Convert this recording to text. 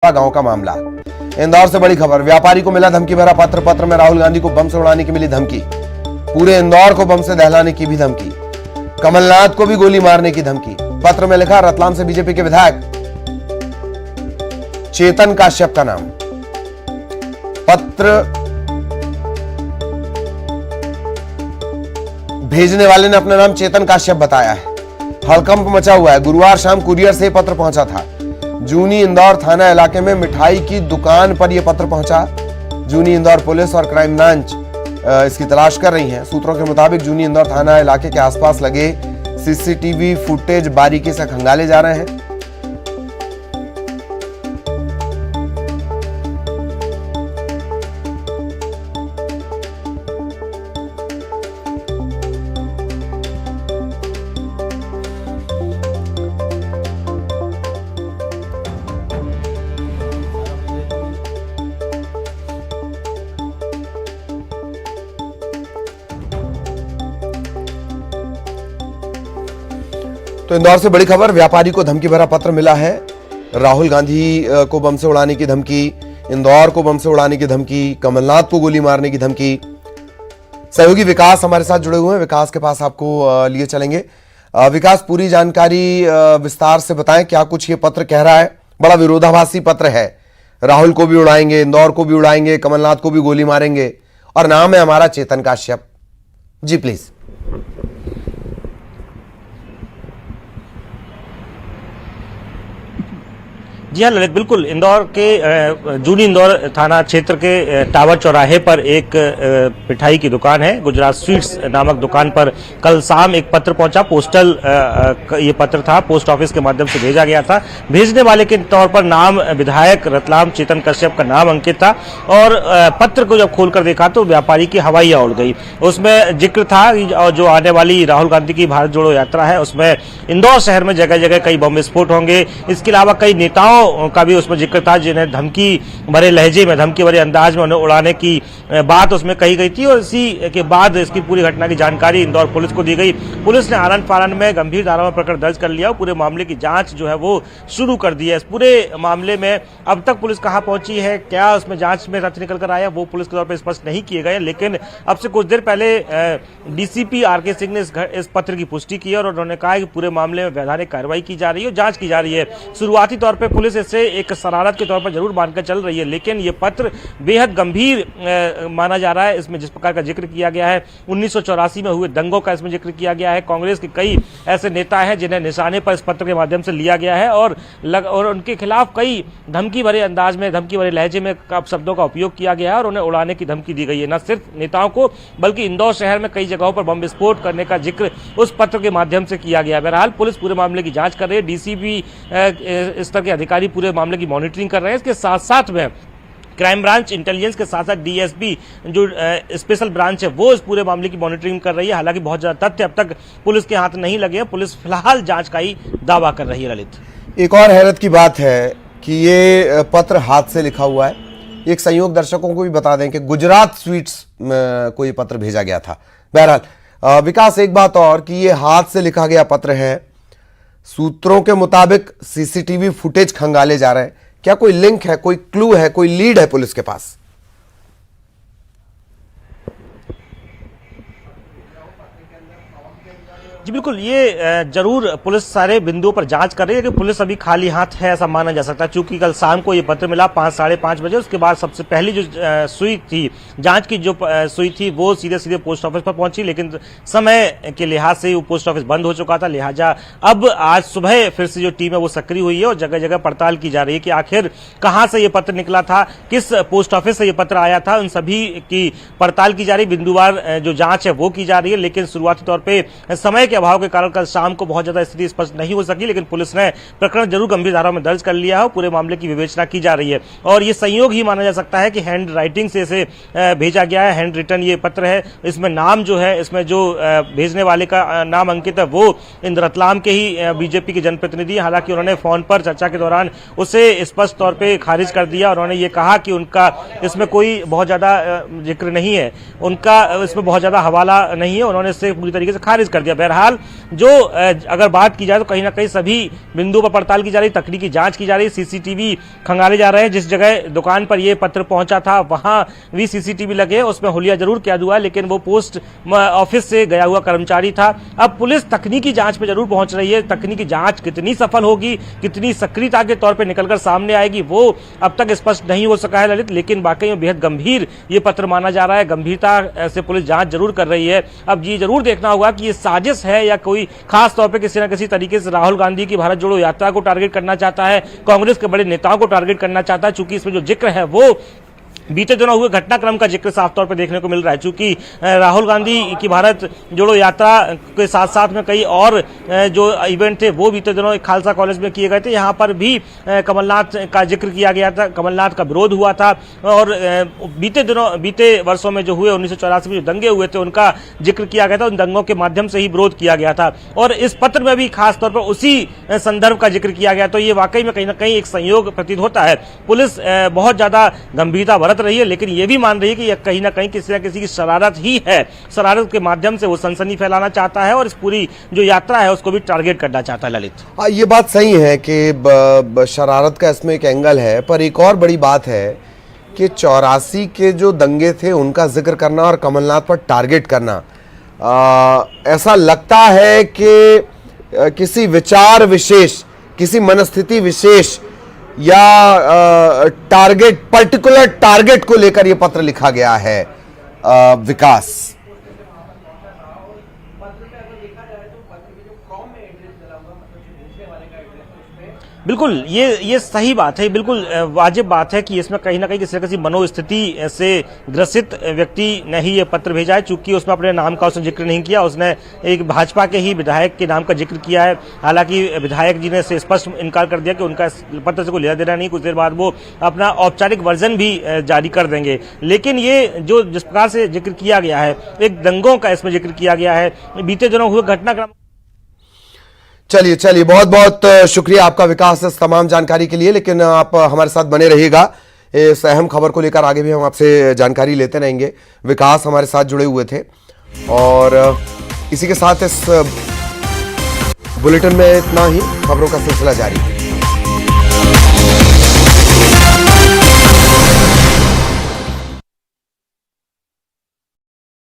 गांव का मामला। इंदौर से बड़ी खबर, व्यापारी को मिला धमकी भरा पत्र। पत्र में राहुल गांधी को बम से उड़ाने की मिली धमकी। पूरे इंदौर को बम से दहलाने की भी धमकी। कमलनाथ को भी गोली मारने की धमकी। पत्र में लिखा रतलाम से बीजेपी के विधायक चेतन काश्यप का नाम। पत्र भेजने वाले ने अपना नाम चेतन काश्यप बताया है। हड़कंप मचा हुआ है। गुरुवार शाम कुरियर से पत्र पहुंचा था। जूनी इंदौर थाना इलाके में मिठाई की दुकान पर यह पत्र पहुंचा। जूनी इंदौर पुलिस और क्राइम ब्रांच इसकी तलाश कर रही है। सूत्रों के मुताबिक जूनी इंदौर थाना इलाके के आसपास लगे सीसीटीवी फुटेज बारीकी से खंगाले जा रहे हैं। तो इंदौर से बड़ी खबर, व्यापारी को धमकी भरा पत्र मिला है। राहुल गांधी को बम से उड़ाने की धमकी, इंदौर को बम से उड़ाने की धमकी, कमलनाथ को गोली मारने की धमकी। सहयोगी विकास हमारे साथ जुड़े हुए हैं, विकास के पास आपको लिए चलेंगे। विकास, पूरी जानकारी विस्तार से बताएं, क्या कुछ ये पत्र कह रहा है? बड़ा विरोधाभासी पत्र है। राहुल को भी उड़ाएंगे, इंदौर को भी उड़ाएंगे, कमलनाथ को भी गोली मारेंगे, और नाम है हमारा चेतन काश्यप। जी प्लीज। जी हाँ ललित, बिल्कुल। इंदौर के जूनी इंदौर थाना क्षेत्र के टावर चौराहे पर एक मिठाई की दुकान है, गुजरात स्वीट्स नामक दुकान पर कल शाम एक पत्र पहुंचा। पोस्टल ये पत्र था, पोस्ट ऑफिस के माध्यम से भेजा गया था। भेजने वाले के तौर पर नाम विधायक रतलाम चेतन कश्यप का नाम अंकित था, और पत्र को जब खोलकर देखा तो व्यापारी की हवाइयां उड़ गई। उसमें जिक्र था और जो आने वाली राहुल गांधी की भारत जोड़ो यात्रा है उसमें इंदौर शहर में जगह जगह कई बम विस्फोट होंगे। इसके अलावा कई नेताओं का भी उसमें जिक्र था जिन्हें धमकी भरे लहजे में, धमकी भरे अंदाज में उन्हें उड़ाने की बात उसमें कही गई थी। और इसी के बाद इसकी पूरी घटना की जानकारी इंदौर पुलिस को दी गई। पुलिस ने आनन फानन में गंभीर धारा में प्रकरण दर्ज कर लिया और पूरे मामले की जांच जो है वो शुरू कर दी है। इस पूरे मामले में अब तक पुलिस कहां पहुंची है, क्या उसमें जांच में तथ्य निकल कर आया, वो पुलिस के तौर पर स्पष्ट नहीं किए गए। लेकिन अब से कुछ देर पहले डीसीपी आर.के. सिंह ने इस पत्र की पुष्टि की और उन्होंने कहा कि पूरे मामले में वैधानिक कार्रवाई की जा रही है, जांच की जा रही है। शुरुआती तौर पर पुलिस इसे एक शरारत के तौर पर जरूर मानकर चल रही है, लेकिन यह पत्र बेहद गंभीर माना जा रहा है। इसमें जिस प्रकार का जिक्र किया गया है, 1984 में हुए दंगों का इसमें जिक्र किया गया है। कांग्रेस के कई ऐसे नेता हैं जिन्हें निशाने पर इस पत्र के माध्यम से लिया गया है, और उनके खिलाफ कई धमकी भरे अंदाज में, धमकी भरे लहजे में शब्दों का उपयोग किया गया है और उन्हें उड़ाने की धमकी दी गई है। न सिर्फ नेताओं को बल्कि इंदौर शहर में कई जगहों पर बम विस्फोट करने का जिक्र उस पत्र के माध्यम से किया गया है। बहरहाल पुलिस पूरे मामले की जांच कर रही है। डीसीपी स्तर के अधिकारी पूरे मामले की मॉनिटरिंग कर रहे हैं। इसके साथ साथ में क्राइम ब्रांच, इंटेलिजेंस के साथ साथ डीएसपी जो स्पेशल ब्रांच है वो इस पूरे मामले की मॉनिटरिंग कर रही है। हालांकि बहुत ज्यादा तथ्य अब तक पुलिस के हाथ नहीं लगे हैं। पुलिस फिलहाल जांच का ही दावा कर रही है। ललित, एक और हैरत की बात है कि ये पत्र हाथ से लिखा हुआ है। एक संयोग दर्शकों को भी बता दें कि गुजरात स्वीट्स को ये पत्र भेजा गया था। बहरहाल विकास, एक बात और कि ये हाथ से लिखा गया पत्र है। सूत्रों के मुताबिक सीसीटीवी फुटेज खंगाले जा रहे हैं। क्या कोई लिंक है, कोई क्लू है, कोई लीड है पुलिस के पास? जी बिल्कुल, ये जरूर पुलिस सारे बिंदुओं पर जांच कर रही है कि पुलिस अभी खाली हाथ है ऐसा माना जा सकता है। चूंकि कल शाम को ये पत्र मिला 5 साढ़े 5 बजे, उसके बाद सबसे पहली जो सुई थी, जांच की जो सुई थी वो सीधे सीधे पोस्ट ऑफिस पर पहुंची, लेकिन समय के लिहाज से वो पोस्ट ऑफिस बंद हो चुका था। लिहाजा अब आज सुबह फिर से जो टीम है वो सक्रिय हुई है और जगह जगह पड़ताल की जा रही है कि आखिर कहां से ये पत्र निकला था, किस पोस्ट ऑफिस से ये पत्र आया था। उन सभी की पड़ताल की जा रही है। बिंदुवार जो जांच है वो की जा रही है, लेकिन शुरुआती तौर पर समय के अभाव के कारण कल शाम को बहुत ज्यादा स्थिति स्पष्ट नहीं हो सकी। लेकिन पुलिस ने प्रकरण जरूर गंभीर धारा में दर्ज कर लिया है और पूरे मामले की विवेचना की जा रही है। और ये संयोग ही माना जा सकता है कि हैंड राइटिंग से इसे भेजा गया है, हैंड रिटन ये पत्र है। इसमें नाम जो है, इसमें जो भेजने वाले का नाम अंकित है वो रतलाम के ही बीजेपी के जनप्रतिनिधि। हालांकि उन्होंने फोन पर चर्चा के दौरान उसे स्पष्ट तौर पर खारिज कर दिया। उन्होंने ये कहा कि उनका इसमें कोई बहुत ज्यादा जिक्र नहीं है, उनका इसमें बहुत ज्यादा हवाला नहीं है। उन्होंने इससे पूरी तरीके से खारिज कर दिया। बहरहाल पड़ताल, जो अगर बात की जाए तो कहीं ना कहीं सभी बिंदुओं पर पड़ताल की जा रही, तकनीकी जांच की जा रही, सीसीटीवी खंगाले जा रहे हैं। जिस जगह दुकान पर यह पत्र पहुंचा था वहां भी सीसीटीवी लगे, उसमें हुलिया जरूर कैद हुआ, लेकिन वो पोस्ट ऑफिस से गया हुआ कर्मचारी था। अब पुलिस तकनीकी जांच पे जरूर पहुंच रही है। तकनीकी जांच कितनी सफल होगी, कितनी सक्रियता के तौर पे निकलकर सामने आएगी, वो अब तक स्पष्ट नहीं हो सका है ललित, लेकिन वाकई में बेहद गंभीर ये पत्र माना जा रहा है। गंभीरता से पुलिस जांच जरूर कर रही है। अब ये जरूर देखना होगा कि ये साजिश है या कोई खास तौर पे किसी न किसी तरीके से राहुल गांधी की भारत जोड़ो यात्रा को टारगेट करना चाहता है, कांग्रेस के बड़े नेताओं को टारगेट करना चाहता है। चूंकि इसमें जो जिक्र है वो बीते दिनों हुए घटनाक्रम का जिक्र साफ तौर पर देखने को मिल रहा है। चूंकि राहुल गांधी की भारत जोड़ो यात्रा के साथ साथ में कई और जो इवेंट थे वो बीते दिनों खालसा कॉलेज में किए गए थे। यहाँ पर भी कमलनाथ का जिक्र किया गया था, कमलनाथ का विरोध हुआ था, और बीते वर्षों में जो हुए 1984 में जो दंगे हुए थे उनका जिक्र किया गया था। उन दंगों के माध्यम से ही विरोध किया गया था, और इस पत्र में भी खासतौर पर उसी संदर्भ का जिक्र किया गया। तो ये वाकई में कहीं ना कहीं एक संयोग प्रतीत होता है। पुलिस बहुत ज्यादा गंभीरता बरत रही है, लेकिन यह भी मान रही है कि यह कहीं ना कहीं किसी न किसी की शरारत ही है। शरारत के माध्यम से वो सनसनी फैलाना चाहता है और इस पूरी जो यात्रा है उसको भी टारगेट करना चाहता है। ललित, ये बात सही है कि शरारत का इसमें एक एंगल है, पर एक और बड़ी बात है कि 84 के जो दंगे थे उनका जिक्र करना और कमलनाथ पर टारगेट करना, ऐसा लगता है कि किसी विचार विशेष, किसी मनस्थिति विशेष या पर्टिकुलर टारगेट को लेकर यह पत्र लिखा गया है। विकास, बिल्कुल ये सही बात है, बिल्कुल वाजिब बात है कि इसमें कहीं ना कहीं किसी न किसी मनोस्थिति से ग्रसित व्यक्ति ने ही ये पत्र भेजा है। चूंकि उसमें अपने नाम का उसने जिक्र नहीं किया, उसने एक भाजपा के ही विधायक के नाम का जिक्र किया है। हालांकि विधायक जी ने से स्पष्ट इनकार कर दिया कि उनका इस पत्र से कोई लेना देना नहीं, कुछ देर बाद वो अपना औपचारिक वर्जन भी जारी कर देंगे। लेकिन ये जो जिस प्रकार से जिक्र किया गया है, एक दंगों का इसमें जिक्र किया गया है, बीते दिनों हुए घटनाक्रम। चलिए बहुत बहुत शुक्रिया आपका विकास इस तमाम जानकारी के लिए। लेकिन आप हमारे साथ बने रहिएगा, इस अहम खबर को लेकर आगे भी हम आपसे जानकारी लेते रहेंगे। विकास हमारे साथ जुड़े हुए थे, और इसी के साथ इस बुलेटिन में इतना ही। खबरों का सिलसिला जारी है।